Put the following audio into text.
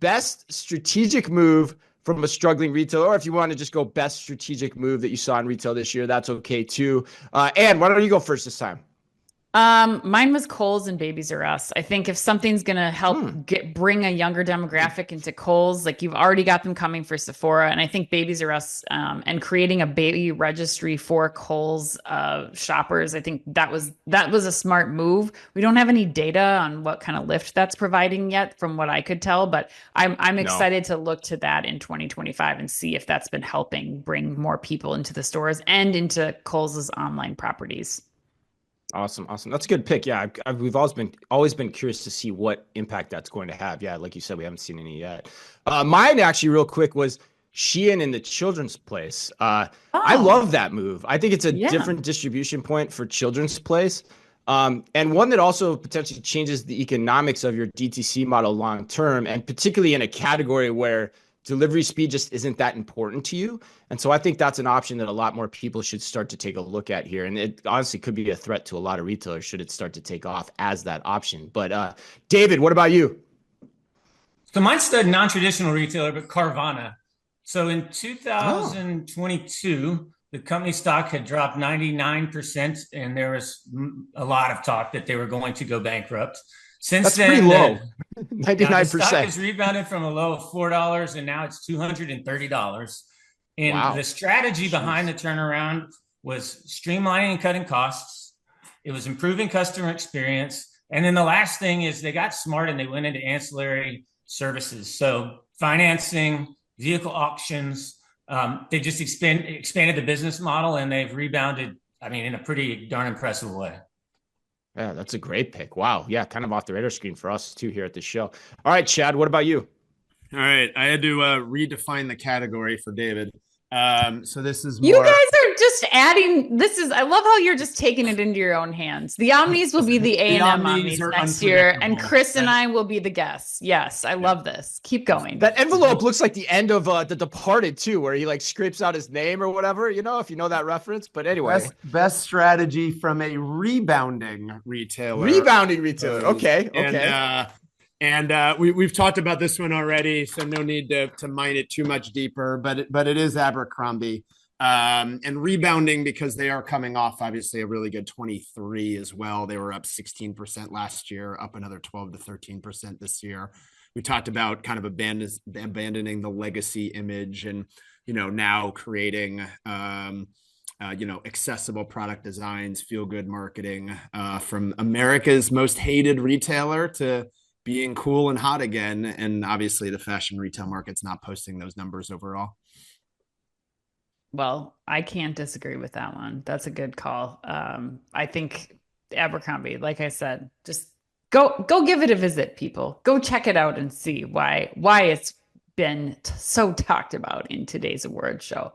best strategic move from a struggling retailer, or if you want to just go best strategic move that you saw in retail this year, that's okay too. And why don't you go first this time? Mine was Kohl's and Babies R Us. I think if something's gonna help Hmm. bring a younger demographic into Kohl's, like you've already got them coming for Sephora, and I think Babies R Us and creating a baby registry for Kohl's shoppers, I think that was a smart move. We don't have any data on what kind of lift that's providing yet, from what I could tell, but I'm No. excited to look to that in 2025 and see if that's been helping bring more people into the stores and into Kohl's online properties. Awesome, awesome. That's a good pick. Yeah, we've always been curious to see what impact that's going to have. Yeah, like you said, we haven't seen any yet. Mine actually, real quick, was Shein in the Children's Place. I Oh, love that move. I think it's a yeah. different distribution point for Children's Place, and one that also potentially changes the economics of your DTC model long term, and particularly in a category where delivery speed just isn't that important to you. And so I think that's an option that a lot more people should start to take a look at here. And it honestly could be a threat to a lot of retailers should it start to take off as that option. But David, what about you? So mine's the non-traditional retailer, but Carvana. So in Oh, 2022, the company stock had dropped 99%, and there was a lot of talk that they were going to go bankrupt. Since that's pretty then, low. the stock 99%. has rebounded from a low of $4, and now it's $230. And the Wow. strategy behind Jeez. the turnaround was streamlining and cutting costs. It was improving customer experience. And then the last thing is they got smart and they went into ancillary services. So financing, vehicle auctions, they just expanded the business model and they've rebounded, I mean, in a pretty darn impressive way. Yeah, that's a great pick. Wow. Yeah, kind of off the radar screen for us too here at the show. All right, Chad, what about you? All right, I had to redefine the category for David. So this is You more. guys are just adding. I love how you're just taking it into your own hands. The Omnis will be the The A&M omnis Omnis are next year, and unpredictable. Chris and That I will be the guests. Yes, I yeah. love this. Keep going. That envelope looks like the end of The Departed too, where he like scrapes out his name or whatever, if you know that reference. But anyway, Best strategy from a rebounding retailer. rebounding retailer. Okay, And okay. we've talked about this one already, so no need to mine it too much deeper. But it is Abercrombie, and rebounding because they are coming off obviously a really good 23 as well. They were up 16% last year, up another 12 to 13% this year. We talked about kind of abandoning the legacy image and now creating accessible product designs, feel good marketing, from America's most hated retailer to being cool and hot again. And obviously, the fashion retail market's not posting those numbers overall. Well, I can't disagree with that one. That's a good call. I think Abercrombie, like I said, just go give it a visit, people. Go check it out and see why it's been so talked about in today's award show.